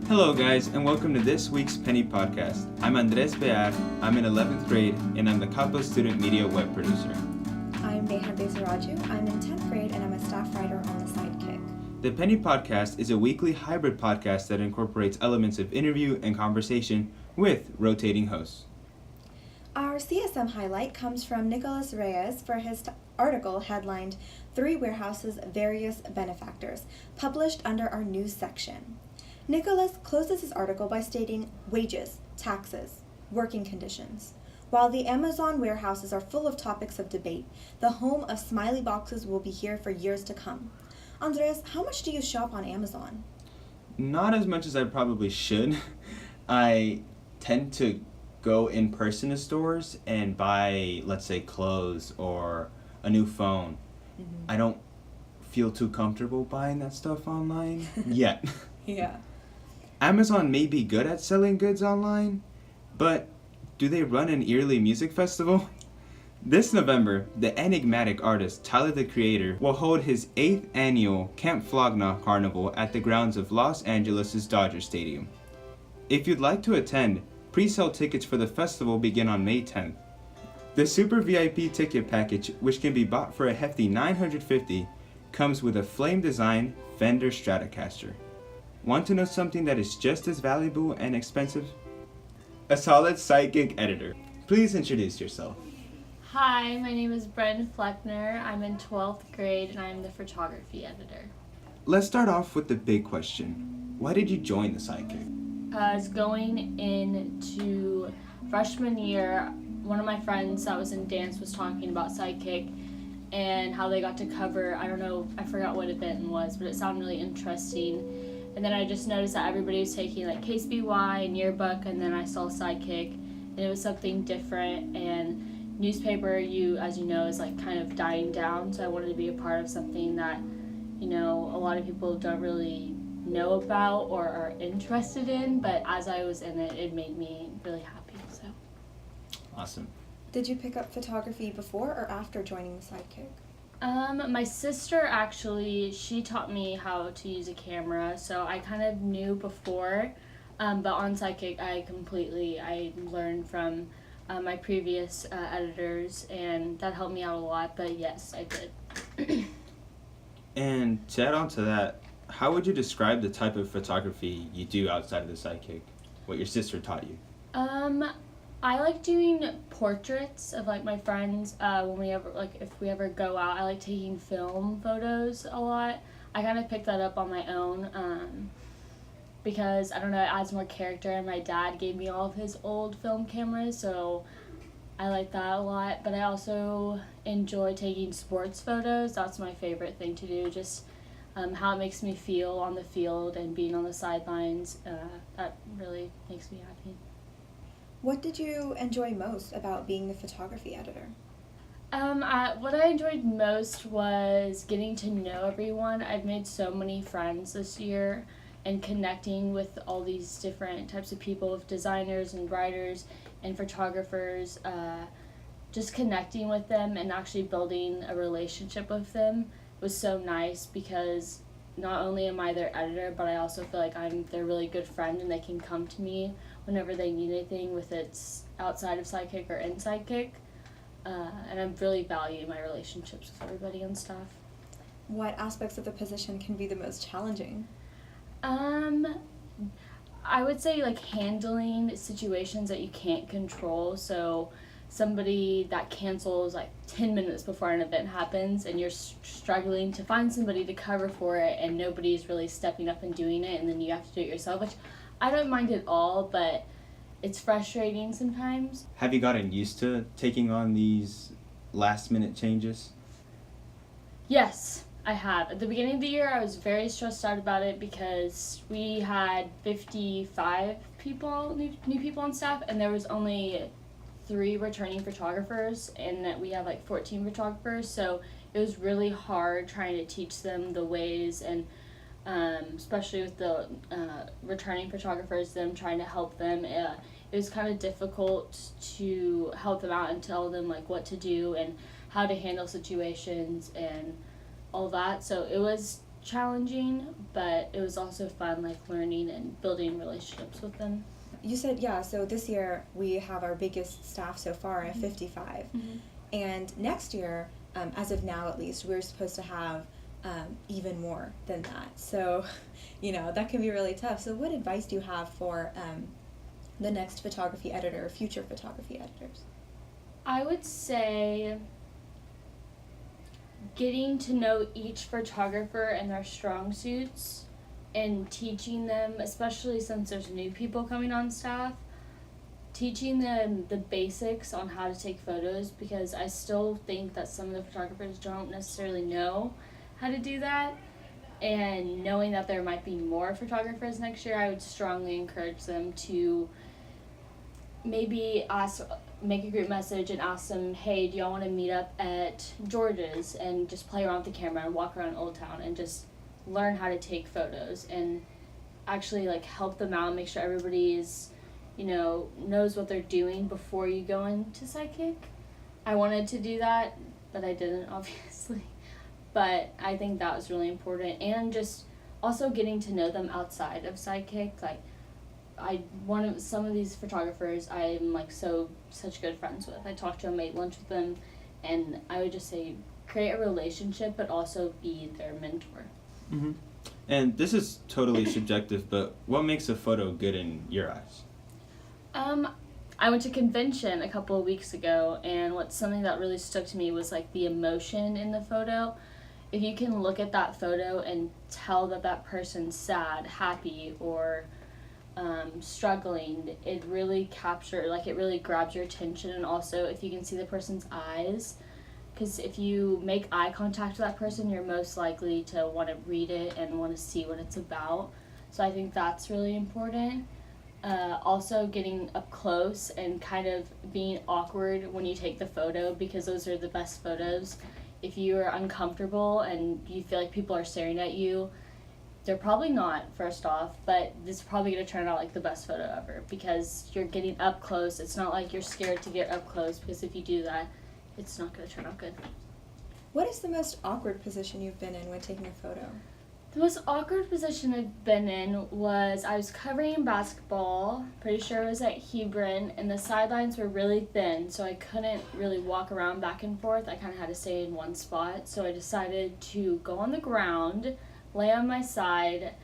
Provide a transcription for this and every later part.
Hello guys, and welcome to this week's Penny Podcast. I'm Andrés. I'm in 11th grade, and I'm the Coppell Student Media Web Producer. I'm Neha Desaraju. I'm in 10th grade, and I'm a staff writer on The Sidekick. The Penny Podcast is a weekly hybrid podcast that incorporates elements of interview and conversation with rotating hosts. Our CSM Highlight comes from Nicholas Reyes for his article headlined 3 Warehouses' Various Benefactors, published under our news section. Nicholas closes his article by stating wages, taxes, working conditions. While the Amazon warehouses are full of topics of debate, the home of smiley boxes will be here for years to come. Andrés, how much do you shop on Amazon? Not as much as I probably should. I tend to go in person to stores and buy, let's say, clothes or a new phone. Mm-hmm. I don't feel too comfortable buying that stuff online yet. Yeah. Amazon may be good at selling goods online, but do they run an yearly music festival? This November, the enigmatic artist Tyler the Creator will hold his 8th annual Camp Flog Carnival at the grounds of Los Angeles' Dodger Stadium. If you'd like to attend, pre-sale tickets for the festival begin on May 10th. The Super VIP ticket package, which can be bought for a hefty $950, comes with a flame design Fender Stratocaster. Want to know something that is just as valuable and expensive? A solid Sidekick editor. Please introduce yourself. Hi, my name is Bren Flechtner. I'm in 12th grade and I'm the photography editor. Let's start off with the big question. Why did you join the Sidekick? I was going into freshman year. One of my friends that was in dance was talking about Sidekick and how they got to cover, I forgot what event it was, but it sounded really interesting. And then I just noticed that everybody was taking like Case BY and Yearbook, and then I saw Sidekick, and it was something different. And newspaper, as you know, is like kind of dying down. So I wanted to be a part of something that, a lot of people don't really know about or are interested in. But as I was in it, it made me really happy. So. Awesome. Did you pick up photography before or after joining the Sidekick? My sister actually, she taught me how to use a camera, so I kind of knew before, but on Sidekick I learned from my previous editors, and that helped me out a lot, but yes, I did. And to add on to that, how would you describe the type of photography you do outside of the Sidekick? What your sister taught you? I like doing portraits of like my friends when we ever if we ever go out. I like taking film photos a lot. I kind of picked that up on my own because it adds more character, and my dad gave me all of his old film cameras, so I like that a lot. But I also enjoy taking sports photos. That's my favorite thing to do, just how it makes me feel on the field and being on the sidelines. That really makes me happy. What did you enjoy most about being the photography editor? What I enjoyed most was getting to know everyone. I've made so many friends this year, and connecting with all these different types of people, with designers and writers and photographers, just connecting with them and actually building a relationship with them was so nice, because not only am I their editor, but I also feel like I'm their really good friend, and they can come to me whenever they need anything, with it's outside of Sidekick or in Sidekick. And I really value my relationships with everybody on staff. What aspects of the position can be the most challenging? I would say handling situations that you can't control. So somebody that cancels 10 minutes before an event happens, and you're struggling to find somebody to cover for it, and nobody's really stepping up and doing it, and then you have to do it yourself, which I don't mind at all, but it's frustrating sometimes. Have you gotten used to taking on these last-minute changes? Yes, I have. At the beginning of the year, I was very stressed out about it because we had 55 new people on staff, and there was only 3 returning photographers, and we have 14 photographers, so it was really hard trying to teach them the ways, and especially with the returning photographers, them trying to help them. It was kind of difficult to help them out and tell them what to do and how to handle situations and all that. So it was challenging, but it was also fun, like learning and building relationships with them. You said, yeah, so this year we have our biggest staff so far at 55. And next year, as of now at least, we're supposed to have even more than that. So, that can be really tough. So what advice do you have for the next photography editor or future photography editors? I would say getting to know each photographer and their strong suits and teaching them, especially since there's new people coming on staff, teaching them the basics on how to take photos, because I still think that some of the photographers don't necessarily know how to do that. And knowing that there might be more photographers next year, I would strongly encourage them to maybe make a group message and ask them, hey, do y'all want to meet up at George's and just play around with the camera and walk around Old Town and just learn how to take photos and actually like help them out, make sure everybody's knows what they're doing before you go into Sidekick. I wanted to do that, but I didn't, obviously. But I think that was really important, and just also getting to know them outside of Sidekick. Like, some of these photographers I'm like such good friends with. I talked to them, ate lunch with them, and I would just say create a relationship, but also be their mentor. Mm-hmm. And this is totally subjective, but what makes a photo good in your eyes? I went to convention a couple of weeks ago, and something that really stuck to me was like the emotion in the photo. If you can look at that photo and tell that person's sad, happy, or struggling, it really it really grabs your attention. And also if you can see the person's eyes, because if you make eye contact with that person, you're most likely to want to read it and want to see what it's about. So I think that's really important. Also getting up close and kind of being awkward when you take the photo, because those are the best photos. If you are uncomfortable and you feel like people are staring at you, they're probably not, first off, but this is probably going to turn out like the best photo ever, because you're getting up close. It's not like you're scared to get up close, because if you do that, it's not going to turn out good. What is the most awkward position you've been in when taking a photo? The most awkward position I've been in was I was covering basketball, pretty sure it was at Hebron, and the sidelines were really thin, so I couldn't really walk around back and forth. I kind of had to stay in one spot, so I decided to go on the ground, lay on my side,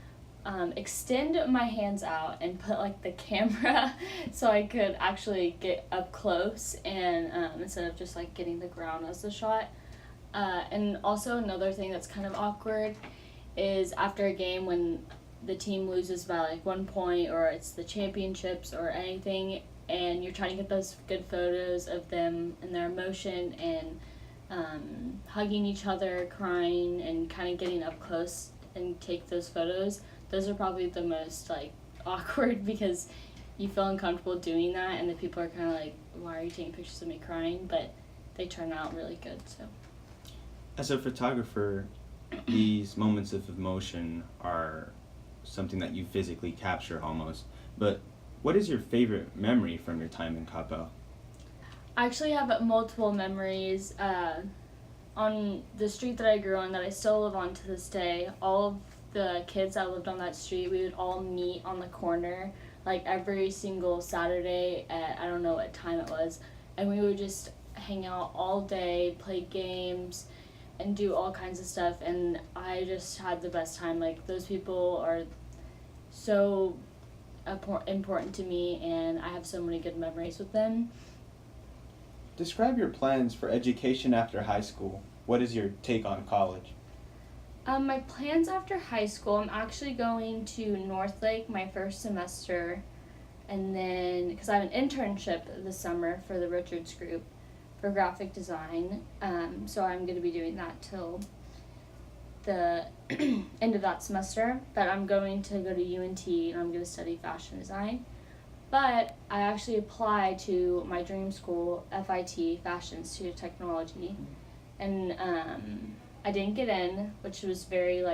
extend my hands out, and put like the camera so I could actually get up close, and instead of just like getting the ground as the shot. And also another thing that's kind of awkward is after a game when the team loses by like 1 point, or it's the championships or anything, and you're trying to get those good photos of them and their emotion and hugging each other, crying, and kind of getting up close and take those photos. Those are probably the most like awkward, because you feel uncomfortable doing that, and the people are kind of like, why are you taking pictures of me crying? But they turn out really good. So as a photographer, these moments of emotion are something that you physically capture almost. But what is your favorite memory from your time in Coppell? I actually have multiple memories. On the street that I grew on, that I still live on to this day, all of the kids that lived on that street, we would all meet on the corner like every single Saturday at, I don't know what time it was, and we would just hang out all day, play games, and do all kinds of stuff, and I just had the best time. Like, those people are so important to me, and I have so many good memories with them. Describe your plans for education after high school. What is your take on college? My plans after high school, I'm actually going to Northlake my first semester, and then, because I have an internship this summer for the Richards Group for graphic design, so I'm going to be doing that till the end of that semester. But I'm going to go to UNT, and I'm going to study fashion design. But I actually applied to my dream school, FIT, Fashion Institute of Technology, and I didn't get in, which was very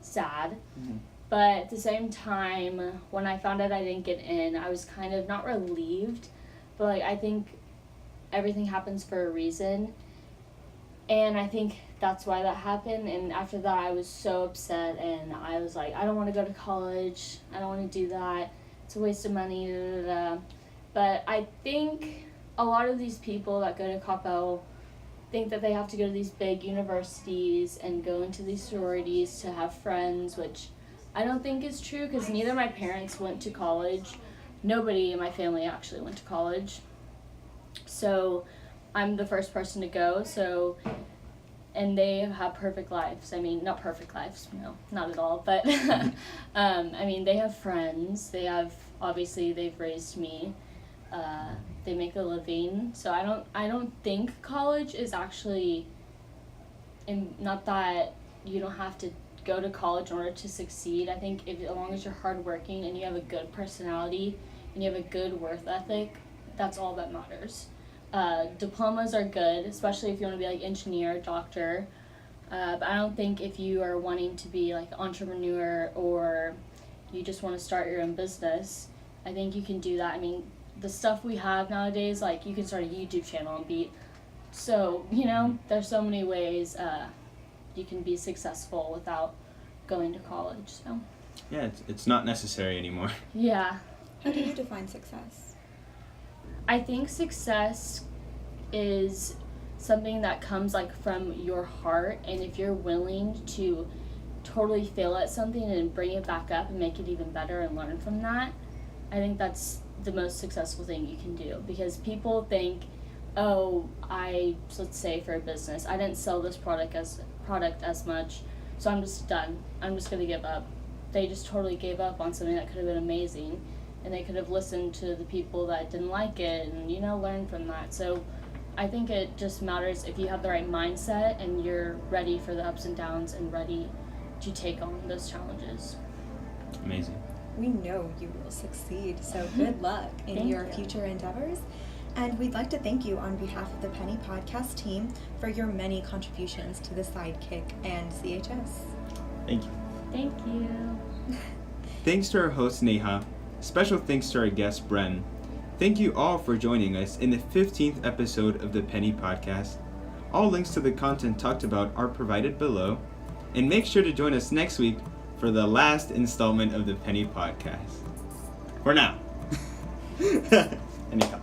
sad. Mm-hmm. But at the same time, when I found out I didn't get in, I was kind of not relieved, but I think everything happens for a reason. And I think that's why that happened. And after that, I was so upset, and I was like, I don't want to go to college. I don't want to do that. It's a waste of money. Da, da, da. But I think a lot of these people that go to Coppell think that they have to go to these big universities and go into these sororities to have friends, which I don't think is true, because neither of my parents went to college. Nobody in my family actually went to college. So I'm the first person to go, and they have perfect lives. I mean, not perfect lives, no, not at all, but I mean, they have friends. Obviously they've raised me. They make a living. So I don't think college is actually, not that you don't have to go to college in order to succeed. I think as long as you're hardworking and you have a good personality and you have a good work ethic, that's all that matters. Diplomas are good, especially if you want to be like engineer, doctor. But I don't think if you are wanting to be like entrepreneur or you just want to start your own business, I think you can do that. I mean, the stuff we have nowadays, like you can start a YouTube channel and be, so, there's so many ways you can be successful without going to college, so. Yeah, it's not necessary anymore. Yeah. How do you define success? I think success is something that comes like from your heart, and if you're willing to totally fail at something and bring it back up and make it even better and learn from that, I think that's the most successful thing you can do. Because people think, let's say for a business, I didn't sell this product as much, so I'm just done. I'm just gonna give up. They just totally gave up on something that could have been amazing. And they could have listened to the people that didn't like it and, learn from that. So I think it just matters if you have the right mindset and you're ready for the ups and downs and ready to take on those challenges. Amazing. We know you will succeed, so good luck in your future endeavors. And we'd like to thank you on behalf of the Penny Podcast team for your many contributions to the Sidekick and CHS. Thank you. Thank you. Thanks to our host, Neha. Special thanks to our guest, Bren. Thank you all for joining us in the 15th episode of the Penny Podcast. All links to the content talked about are provided below. And make sure to join us next week for the last installment of the Penny Podcast. For now. Anyhow.